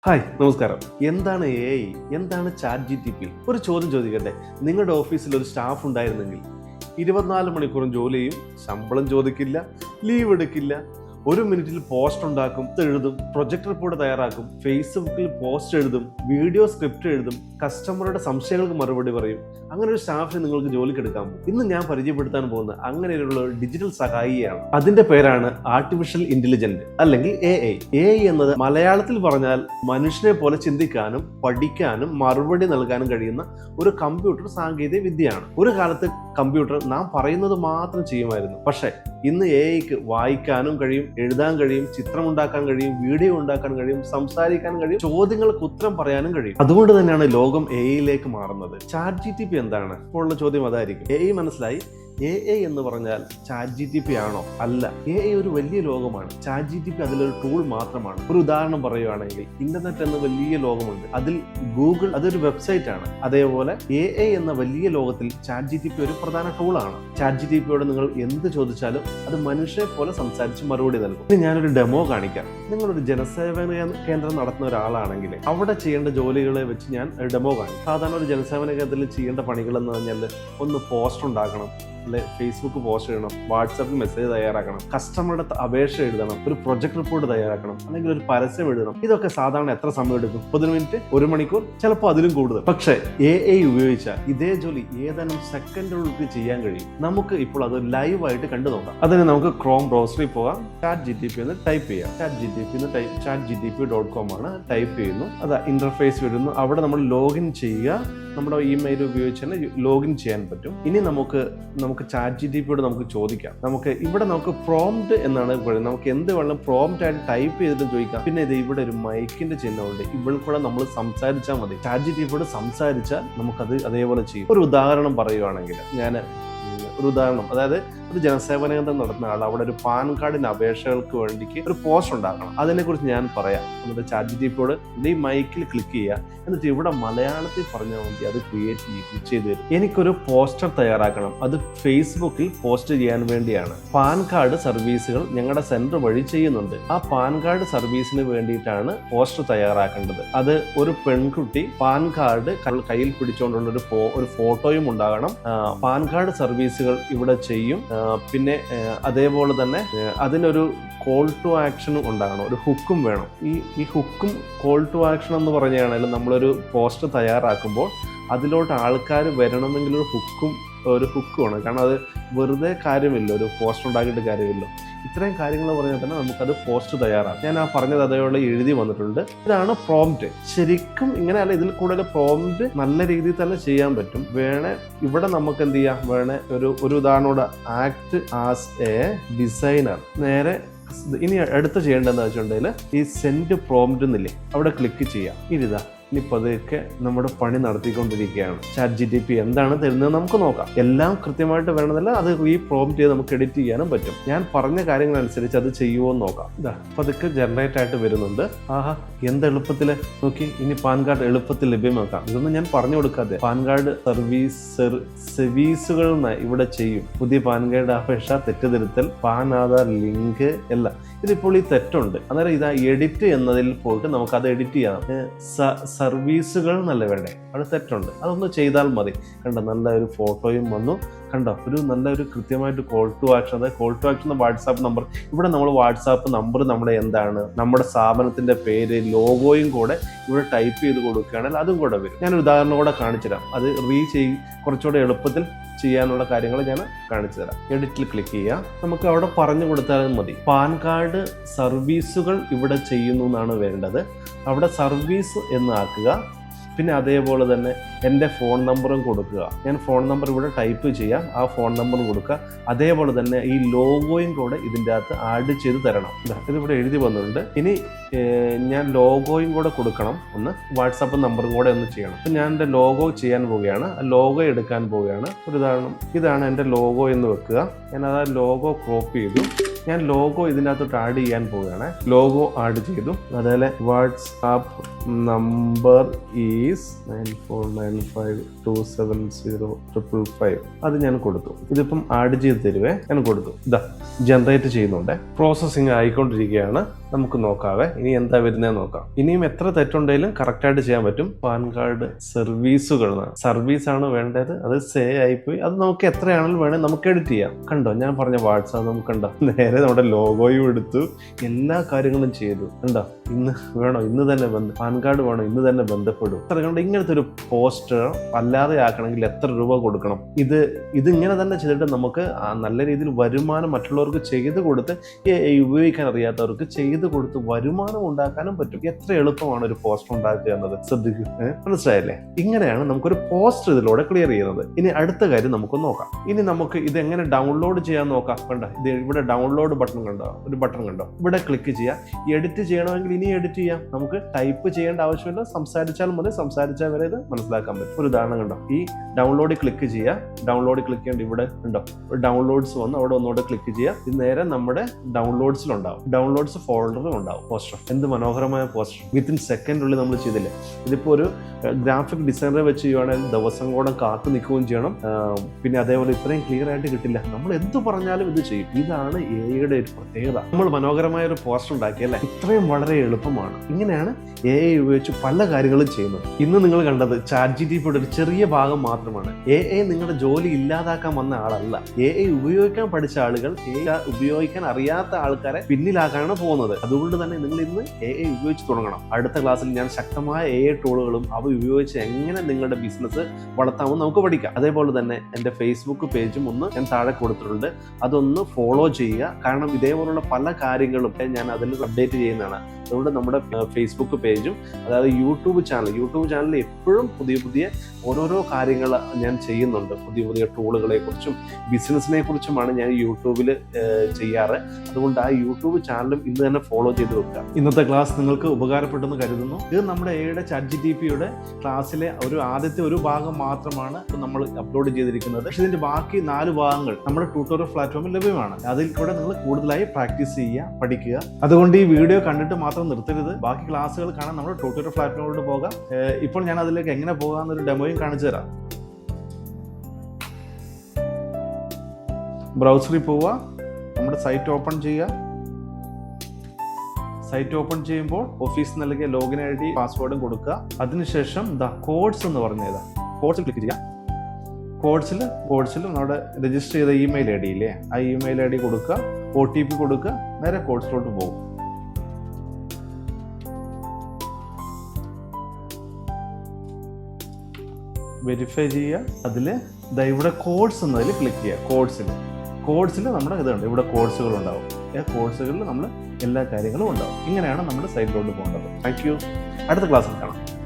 Hi നമസ്കാരം. എന്താണ് AI? എന്താണ് ChatGPT? ഒരു ചോദ്യം ചോദിക്കട്ടെ. നിങ്ങളുടെ ഓഫീസിൽ ഒരു സ്റ്റാഫ് ഉണ്ടായിരുന്നെങ്കിൽ 24 മണിക്കൂറും ജോലി ചെയ്യും, ശമ്പളം ചോദിക്കില്ല, ലീവ് എടുക്കില്ല, ഒരു മിനിറ്റിൽ പോസ്റ്റ് ഉണ്ടാക്കും, എഴുതും, പ്രൊജക്ട് റിപ്പോർട്ട് തയ്യാറാക്കും, ഫേസ്ബുക്കിൽ പോസ്റ്റ് എഴുതും, വീഡിയോ സ്ക്രിപ്റ്റ് എഴുതും, കസ്റ്റമറുടെ സംശയങ്ങൾക്ക് മറുപടി പറയും. അങ്ങനെ ഒരു സ്റ്റാഫിനെ നിങ്ങൾക്ക് ജോലിക്ക് എടുക്കാമോ? ഇന്ന് ഞാൻ പരിചയപ്പെടുത്താൻ പോകുന്ന അങ്ങനെയുള്ള ഒരു ഡിജിറ്റൽ സഹായിയാണ്. അതിന്റെ പേരാണ് ആർട്ടിഫിഷ്യൽ ഇന്റലിജന്റ് അല്ലെങ്കിൽ AI. AI എന്നത് മലയാളത്തിൽ പറഞ്ഞാൽ മനുഷ്യനെ പോലെ ചിന്തിക്കാനും പഠിക്കാനും മറുപടി നൽകാനും കഴിയുന്ന ഒരു കമ്പ്യൂട്ടർ സാങ്കേതിക വിദ്യയാണ്. ഒരു കാലത്ത് കമ്പ്യൂട്ടർ നാം പറയുന്നത് മാത്രം ചെയ്യുമായിരുന്നു. പക്ഷേ ഇന്ന് AIക്ക് വായിക്കാനും കഴിയും, എഴുതാൻ കഴിയും, ചിത്രമുണ്ടാക്കാൻ കഴിയും, വീഡിയോ ഉണ്ടാക്കാൻ കഴിയും, സംസാരിക്കാൻ കഴിയും, ചോദ്യങ്ങൾക്ക് ഉത്തരം പറയാനും കഴിയും. അതുകൊണ്ട് തന്നെയാണ് ലോകം AI മാറുന്നത്. ChatGPT എന്താണ്? ഇപ്പോൾ ഉള്ള ചോദ്യം അതായിരിക്കും. AI മനസ്സിലായി. AI എന്ന് പറഞ്ഞാൽ ChatGPT ആണോ? അല്ല. AI ഒരു വലിയ ലോകമാണ്. ChatGPT അതിലൊരു ടൂൾ മാത്രമാണ്. ഒരു ഉദാഹരണം പറയുകയാണെങ്കിൽ ഇന്റർനെറ്റ് എന്ന വലിയ ലോകമുണ്ട്. അതിൽ ഗൂഗിൾ അതൊരു വെബ്സൈറ്റ് ആണ്. അതേപോലെ AI എന്ന വലിയ ലോകത്തിൽ ChatGPT ഒരു പ്രധാന ടൂളാണ്. ChatGPTയോട് നിങ്ങൾ എന്ത് ചോദിച്ചാലും അത് മനുഷ്യരെ പോലെ സംസാരിച്ച് മറുപടി നൽകും. ഇനി ഞാനൊരു ഡെമോ കാണിക്കാം. നിങ്ങളൊരു ജനസേവന കേന്ദ്രം നടത്തുന്ന ഒരാളാണെങ്കിൽ അവിടെ ചെയ്യേണ്ട ജോലികളെ വെച്ച് ഞാൻ ഡെമോ കാണിക്കും. സാധാരണ ഒരു ജനസേവന കേന്ദ്രത്തിൽ ചെയ്യേണ്ട പണികൾ എന്ന് പറഞ്ഞാൽ ഒന്ന് പോസ്റ്റർ ഉണ്ടാക്കണം, ഫേസ്ബുക്ക് പോസ്റ്റ് ചെയ്യണം, വാട്സാപ്പിൽ മെസ്സേജ് തയ്യാറാക്കണം, കസ്റ്റമറുടെ അപേക്ഷ എഴുതണം, ഒരു പ്രൊജക്ട് റിപ്പോർട്ട് തയ്യാറാക്കണം, അല്ലെങ്കിൽ ഒരു പരസ്യം എഴുതണം. ഇതൊക്കെ സാധാരണ എത്ര സമയം എടുക്കും? 30 മിനിറ്റ്, 1 മണിക്കൂർ, ചിലപ്പോൾ അതിലും കൂടുതൽ. പക്ഷേ AI ഉപയോഗിച്ചാൽ ഇതേ ജോലി ഏതാനും സെക്കൻഡുകൾക്ക് ചെയ്യാൻ കഴിയും. നമുക്ക് ഇപ്പോൾ അത് ലൈവായിട്ട് കണ്ടു നോക്കാം. അതിന് നമുക്ക് ക്രോം ബ്രൗസറിൽ പോകാം, ChatGPT എന്ന് ടൈപ്പ് ചെയ്യാം. chatgpt.com ആണ്. ടൈപ്പ് ചെയ്യുന്നു, അതാ ഇന്റർഫേസ് വരുന്നു. അവിടെ നമ്മൾ ലോഗിൻ ചെയ്യുക. നമ്മുടെ ഇമെയിൽ ഉപയോഗിച്ച് തന്നെ ലോഗിൻ ചെയ്യാൻ പറ്റും. ഇനി നമുക്ക് ChatGPTയോട് നമുക്ക് ചോദിക്കാം. നമുക്ക് പ്രോംപ്റ്റ് എന്നാണ് പറയുന്നത്. നമുക്ക് എന്ത് വേണം പ്രോംപ്റ്റ് ആയിട്ട് ടൈപ്പ് ചെയ്തിട്ട് ചോദിക്കാം. പിന്നെ ഇത് ഇവിടെ ഒരു മൈക്കിന്റെ ചിഹ്നമുണ്ട്. ഇവിടെ കൂടെ നമ്മൾ സംസാരിച്ചാൽ മതി. ChatGPTയോട് സംസാരിച്ചാൽ നമുക്കത് അതേപോലെ ചെയ്യും. ഒരു ഉദാഹരണം പറയുവാണെങ്കിൽ അതായത് ഒരു ജനസേവന കേന്ദ്രം നടത്തുന്ന ആൾ അവിടെ ഒരു പാൻ കാർഡിന്റെ അപേക്ഷകൾക്ക് വേണ്ടിക്ക് ഒരു പോസ്റ്റ് ഉണ്ടാക്കണം. അതിനെക്കുറിച്ച് ഞാൻ പറയാം. എന്നിട്ട് ChatGPTയോട് ഈ മൈക്കിൽ ക്ലിക്ക് ചെയ്യുക. എന്നിട്ട് ഇവിടെ മലയാളത്തിൽ പറഞ്ഞാൽ മതി, അത് ക്രിയേറ്റ് ചെയ്ത് തരും. എനിക്കൊരു പോസ്റ്റർ തയ്യാറാക്കണം. അത് ഫേസ്ബുക്കിൽ പോസ്റ്റ് ചെയ്യാൻ വേണ്ടിയാണ്. പാൻ കാർഡ് സർവീസുകൾ ഞങ്ങളുടെ സെന്റർ വഴി ചെയ്യുന്നുണ്ട്. ആ പാൻ കാർഡ് സർവീസിന് വേണ്ടിയിട്ടാണ് പോസ്റ്റർ തയ്യാറാക്കേണ്ടത്. അത് ഒരു പെൺകുട്ടി പാൻ കാർഡ് കയ്യിൽ പിടിച്ചുകൊണ്ടുള്ള ഒരു ഫോട്ടോയും ഉണ്ടാകണം. പാൻ കാർഡ് സർവീസുകൾ ഇവിടെ ചെയ്യും. പിന്നെ അതേപോലെ തന്നെ അതിനൊരു കോൾ ടു ആക്ഷനും ഉണ്ടാകണം, ഒരു ഹുക്കും വേണം. ഈ ഹുക്കും കോൾ ടു ആക്ഷൻ എന്ന് പറഞ്ഞാണെങ്കിലും നമ്മളൊരു പോസ്റ്റർ തയ്യാറാക്കുമ്പോൾ അതിലോട്ട് ആൾക്കാർ വരണമെങ്കിൽ ഒരു ഹുക്ക് വേണം. കാരണം അത് വെറുതെ കാര്യമില്ല, ഒരു പോസ്റ്റർ ഉണ്ടാക്കിയിട്ട് കാര്യമില്ല. ഇത്രയും കാര്യങ്ങൾ പറഞ്ഞാൽ തന്നെ നമുക്കത് പോസ്റ്റ് തയ്യാറാക്കാം. ഞാൻ ആ പറഞ്ഞത് അതേപോലെ എഴുതി വന്നിട്ടുണ്ട്. ഇതാണ് പ്രോംപ്റ്റ്. ശരിക്കും ഇങ്ങനെയല്ല, ഇതിൽ കൂടുതൽ പ്രോംപ്റ്റ് നല്ല രീതിയിൽ തന്നെ ചെയ്യാൻ പറ്റും. ഇവിടെ നമുക്ക് എന്ത് ചെയ്യാം? ഒരു ഉദാഹരണോട് ആക്ട് ആസ് എ ഡിസൈനർ. നേരെ ഇനി അടുത്ത് ചെയ്യേണ്ടതെന്ന് വെച്ചിട്ടുണ്ടെങ്കിൽ ഈ സെൻഡ് പ്രോംപ്റ്റ് എന്നില്ലേ, അവിടെ ക്ലിക്ക് ചെയ്യാം. ഇനിയിപ്പോൾ അതൊക്കെ നമ്മുടെ പണി നടത്തിക്കൊണ്ടിരിക്കുകയാണ്. ChatGPT എന്താണ് തരുന്നത് നമുക്ക് നോക്കാം. എല്ലാം കൃത്യമായിട്ട് വേണമെന്നില്ല, അത് ഈ പ്രോംപ്റ്റ് ചെയ്ത് നമുക്ക് എഡിറ്റ് ചെയ്യാനും പറ്റും. ഞാൻ പറഞ്ഞ കാര്യങ്ങൾ അനുസരിച്ച് അത് ചെയ്യുമോ എന്ന് നോക്കാം. അപ്പോൾ അതൊക്കെ ജനറേറ്റ് ആയിട്ട് വരുന്നുണ്ട്. ആഹാ, എന്ത് എളുപ്പത്തിൽ നോക്കി. ഇനി പാൻ കാർഡ് എളുപ്പത്തിൽ ലഭ്യമാക്കാം. ഇതൊന്നും ഞാൻ പറഞ്ഞു കൊടുക്കാതെ പാൻ കാർഡ് സർവീസുകൾ ഇവിടെ ചെയ്യും. പുതിയ പാൻ കാർഡ് അപേക്ഷ, തെറ്റുതിരുത്തൽ, പാൻ ആധാർ ലിങ്ക് എല്ലാം. ഇതിപ്പോൾ ഈ തെറ്റുണ്ട്. അന്നേരം ഇതാ എഡിറ്റ് എന്നതിൽ പോയിട്ട് നമുക്കത് എഡിറ്റ് ചെയ്യാം. സർവീസുകൾ എന്നല്ല വേണ്ടേ, അവിടെ തെറ്റുണ്ട്. അതൊന്ന് ചെയ്താൽ മതി. കണ്ടോ, നല്ല ഒരു ഫോട്ടോയും വന്നു. കണ്ടോ, നല്ലൊരു കൃത്യമായിട്ട് കോൾ ടു ആക്ഷൻ. അതായത് call to action WhatsApp number. ഇവിടെ നമ്മൾ വാട്സാപ്പ് നമ്പർ നമ്മുടെ എന്താണ്, നമ്മുടെ സ്ഥാപനത്തിന്റെ പേര്, ലോഗോയും കൂടെ ഇവിടെ ടൈപ്പ് ചെയ്ത് കൊടുക്കുകയാണെങ്കിൽ അതും കൂടെ വരും. ഞാനൊരു ഉദാഹരണം കൂടെ കാണിച്ചു തരാം. അത് കുറച്ചുകൂടെ എളുപ്പത്തിൽ ചെയ്യാനുള്ള കാര്യങ്ങൾ ഞാൻ കാണിച്ചു തരാം. എഡിറ്റിൽ ക്ലിക്ക് ചെയ്യാം. നമുക്ക് അവിടെ പറഞ്ഞു കൊടുത്താലും മതി. പാൻ കാർഡ് സർവീസുകൾ ഇവിടെ ചെയ്യുന്നു എന്നാണ് വേണ്ടത്. അവിടെ സർവീസ് എന്ന് ആക്കുക. പിന്നെ അതേപോലെ തന്നെ എൻ്റെ ഫോൺ നമ്പറും കൊടുക്കുക. ഞാൻ ഫോൺ നമ്പർ ഇവിടെ ടൈപ്പ് ചെയ്യാം. ആ ഫോൺ നമ്പർ കൊടുക്കുക. അതേപോലെ തന്നെ ഈ ലോഗോയും കൂടെ ഇതിൻ്റെ അകത്ത് ആഡ് ചെയ്ത് തരണം. ഇതിവിടെ എഴുതി വന്നിട്ടുണ്ട്. ഇനി ഞാൻ ലോഗോയും കൂടെ കൊടുക്കണം. ഒന്ന് വാട്സാപ്പ് നമ്പറും കൂടെ ഒന്ന് ചെയ്യണം. അപ്പം ഞാൻ എൻ്റെ ലോഗോ ചെയ്യാൻ പോവുകയാണ്. ലോഗോ എടുക്കാൻ പോവുകയാണ്. ഒരു ഉദാഹരണം, ഇതാണ് എൻ്റെ ലോഗോ എന്ന് വെക്കുക. ഞാൻ ആ ലോഗോ ക്രോപ്പ് ചെയ്തു. ഞാൻ ലോഗോ ഇതിനകത്തോട്ട് ആഡ് ചെയ്യാൻ പോവുകയാണ്. ലോഗോ ആഡ് ചെയ്തു. അതേപോലെ വാട്സാപ്പ് നമ്പർ ഈസ് 9495270555. അത് ഞാൻ കൊടുത്തു. ഇതിപ്പം ആഡ് ചെയ്ത് തരുവേ. ഞാൻ കൊടുത്തു. ഇതാ ജനറേറ്റ് ചെയ്യുന്നുണ്ട്. പ്രോസസ്സിങ് ആയിക്കൊണ്ടിരിക്കുകയാണ്. നമുക്ക് നോക്കാവേ ഇനി എന്താ വരുന്നതെന്ന് നോക്കാം. ഇനിയും എത്ര തെറ്റുണ്ടെങ്കിലും കറക്റ്റായിട്ട് ചെയ്യാൻ പറ്റും. പാൻ കാർഡ് സർവീസാണ് വേണ്ടത്. അത് സേ ആയിപ്പോയി. അത് നമുക്ക് എത്രയാണെങ്കിലും വേണേൽ നമുക്ക് എഡിറ്റ് ചെയ്യാം. കണ്ടോ ഞാൻ പറഞ്ഞ വാട്സാപ്പ് നമുക്ക് കണ്ടോ നേരെ നമ്മുടെ ലോഗോയും എടുത്തു, എല്ലാ കാര്യങ്ങളും ചെയ്തു. കണ്ടോ ഇന്ന് വേണോ ഇന്ന് തന്നെ പാൻ കാർഡ് വേണോ ഇന്ന് തന്നെ ബന്ധപ്പെടും. കണ്ടോ ഇങ്ങനത്തെ ഒരു പോസ്റ്റർ അല്ലാതെ ആക്കണമെങ്കിൽ എത്ര രൂപ കൊടുക്കണം? ഇതിങ്ങനെ തന്നെ ചെയ്തിട്ട് നമുക്ക് നല്ല രീതിയിൽ വരുമാനം മറ്റുള്ളവർക്ക് ചെയ്ത് കൊടുത്ത് ഉപയോഗിക്കാൻ അറിയാത്തവർക്ക് ചെയ്ത് കൊടുത്ത് വരുമാനം ഉണ്ടാക്കാനും പറ്റും. എത്ര എളുപ്പമാണ് ഒരു പോസ്റ്റർ ഉണ്ടാക്കുക എന്നത്. ശ്രദ്ധിക്കൂ, മനസ്സിലായല്ലേ? ഇങ്ങനെയാണ് നമുക്കൊരു പോസ്റ്റർ ഇതിലൂടെ ക്ലിയർ ചെയ്യുന്നത്. ഇനി അടുത്ത കാര്യം നമുക്ക് നോക്കാം. ഇനി നമുക്ക് ഇത് എങ്ങനെ ഡൗൺലോഡ് ചെയ്യാൻ നോക്കാം. കണ്ടോ ഇത് ഇവിടെ ഡൗൺലോഡ് ബട്ടൺ കണ്ടോ, ഒരു ബട്ടൺ കണ്ടോ, ഇവിടെ ക്ലിക്ക് ചെയ്യാം. എഡിറ്റ് ചെയ്യണമെങ്കിൽ ഇനി എഡിറ്റ് ചെയ്യാം. നമുക്ക് ടൈപ്പ് ചെയ്യേണ്ട ആവശ്യമില്ല, സംസാരിച്ചാൽ മതി. സംസാരിച്ചാൽ വരെ ഇത് മനസ്സിലാക്കാൻ പറ്റും. ഒരു ഉദാഹരണം കണ്ടോ, ഈ ഡൗൺലോഡ് ക്ലിക്ക് ചെയ്യുക. ഡൗൺലോഡ് ക്ലിക്ക് ചെയ്യേണ്ട ഇവിടെ ഉണ്ടോ ഡൗൺലോഡ്സ് വന്ന് അവിടെ ഒന്നുകൂടെ ക്ലിക്ക് ചെയ്യുക. ഇത് നേരെ നമ്മുടെ ഡൗൺലോഡ്സിലുണ്ടാവും. ഡൗൺലോഡ്സ് ഫോൾഡറിലും ഉണ്ടാവും പോസ്റ്റർ. എന്ത് മനോഹരമായ പോസ്റ്റർ, വിത്തിൻ സെക്കൻഡിനുള്ളിൽ നമ്മൾ ചെയ്തില്ലേ. ഇതിപ്പോൾ ഒരു ഗ്രാഫിക് ഡിസൈനറെ വെച്ച് ചെയ്യുവാണെങ്കിൽ ദിവസം കൂടെ കാത്തു നിൽക്കുകയും ചെയ്യണം. പിന്നെ അതേപോലെ ഇത്രയും ക്ലിയർ ആയിട്ട് കിട്ടില്ല. നമ്മൾ എന്ത് പറഞ്ഞാലും ഇത് ചെയ്യും. ഇതാണ് AI-യുടെ ഒരു പ്രത്യേകത. നമ്മൾ മനോഹരമായ ഒരു പോസ്റ്റർ ഉണ്ടാക്കിയല്ലേ, ഇത്രയും വളരെ എളുപ്പമാണ്. ഇങ്ങനെയാണ് AI ഉപയോഗിച്ച് പല കാര്യങ്ങളും ചെയ്യുന്നത്. ഇന്ന് നിങ്ങൾ കണ്ടത് ChatGPTയുടെ ഒരു ചെറിയ ഭാഗം മാത്രമാണ്. AI നിങ്ങളുടെ ജോലി ഇല്ലാതാക്കാൻ വന്ന ആളല്ല. AI ഉപയോഗിക്കാൻ പഠിച്ച ആളുകൾ AI ഉപയോഗിക്കാൻ അറിയാത്ത ആൾക്കാരെ പിന്നിലാക്കാനാണ് പോകുന്നത്. അതുകൊണ്ട് തന്നെ നിങ്ങൾ ഇന്ന് AI ഉപയോഗിച്ച് തുടങ്ങണം. അടുത്ത ക്ലാസ്സിൽ ഞാൻ ശക്തമായ AI ടൂളുകളും അവ ഉപയോഗിച്ച് എങ്ങനെ നിങ്ങളുടെ ബിസിനസ് വളർത്താമെന്ന് നമുക്ക് പഠിക്കാം. അതേപോലെ തന്നെ എൻ്റെ ഫേസ്ബുക്ക് പേജും ഒന്ന് ഞാൻ താഴെ കൊടുത്തിട്ടുണ്ട്. അതൊന്ന് ഫോളോ ചെയ്യുക. കാരണം ഇതേപോലുള്ള പല കാര്യങ്ങളും ഞാൻ അതിൽ അപ്ഡേറ്റ് ചെയ്യുന്നതാണ്. അതുകൊണ്ട് നമ്മുടെ ഫേസ്ബുക്ക് പേജും അതായത് യൂട്യൂബ് ചാനലിൽ എപ്പോഴും പുതിയ ഓരോരോ കാര്യങ്ങൾ ഞാൻ ചെയ്യുന്നുണ്ട്. പുതിയ ടൂളുകളെ കുറിച്ചും ബിസിനസിനെ കുറിച്ചുമാണ് ഞാൻ യൂട്യൂബിൽ ചെയ്യാറ്. അതുകൊണ്ട് ആ യൂട്യൂബ് ചാനലും ഇന്ന് തന്നെ ഫോളോ ചെയ്ത് വെക്കുക. ഇന്നത്തെ ക്ലാസ് നിങ്ങൾക്ക് ഉപകാരപ്പെട്ടെന്ന് കരുതുന്നു. ഇത് നമ്മുടെ AI-യുടെ ChatGPTയുടെ ക്ലാസ്സിലെ ആദ്യത്തെ ഒരു ഭാഗം മാത്രമാണ് നമ്മൾ അപ്ലോഡ് ചെയ്തിരിക്കുന്നത്. പക്ഷേ ഇതിന്റെ ബാക്കി 4 ഭാഗങ്ങൾ നമ്മുടെ ട്യൂട്ടോറിയൽ പ്ലാറ്റ്ഫോമിൽ ലഭ്യമാണ്. അതിൽ കൂടെ നിങ്ങൾ കൂടുതലായി പ്രാക്ടീസ് ചെയ്യുക, പഠിക്കുക. അതുകൊണ്ട് ഈ വീഡിയോ കണ്ടിട്ട് മാത്രം നിർത്തരുത്. ബാക്കി ക്ലാസ്സുകൾ കാണാൻ നമ്മുടെ ട്യൂട്ടോറിയൽ പ്ലാറ്റ്ഫോമിലോട്ട് പോകാം. ഇപ്പോൾ ഞാൻ അതിലേക്ക് എങ്ങനെ പോകാമെന്നൊരു ഡെമോയും കാണിച്ചു തരാം. ബ്രൗസറിൽ പോവുക, നമ്മുടെ സൈറ്റ് ഓപ്പൺ ചെയ്യുക. സൈറ്റ് ഓപ്പൺ ചെയ്യുമ്പോൾ ഓഫീസ് നൽകിയ ലോഗിൻ ID പാസ്വേഡും കൊടുക്കുക. അതിനുശേഷം കോഡ്സ് എന്ന് പറഞ്ഞത് കോഡ്സിൽ ക്ലിക്ക് ചെയ്യുക. കോഡ്സിൽ നമ്മുടെ രജിസ്റ്റർ ചെയ്ത ഇമെയിൽ ID ഇല്ലേ, ആ ഇമെയിൽ ID കൊടുക്കുക. OTP കൊടുക്കുക. നേരെ കോഡ്സിലോട്ട് പോകും. വെരിഫൈ ചെയ്യുക. അതിൽ ഇവിടെ കോഡ്സ് എന്നതിൽ ക്ലിക്ക് ചെയ്യുക. കോഡ്സിൽ നമ്മുടെ ഇതുണ്ട്, ഇവിടെ കോഴ്സുകൾ ഉണ്ടാവും. കോഴ്സുകളിൽ നമ്മൾ എല്ലാ കാര്യങ്ങളും ഉണ്ടാവും. ഇങ്ങനെയാണ് നമ്മുടെ സൈറ്റിലോട്ട് പോകേണ്ടത്. Thank you. അടുത്ത ക്ലാസ്സിൽ കാണാം.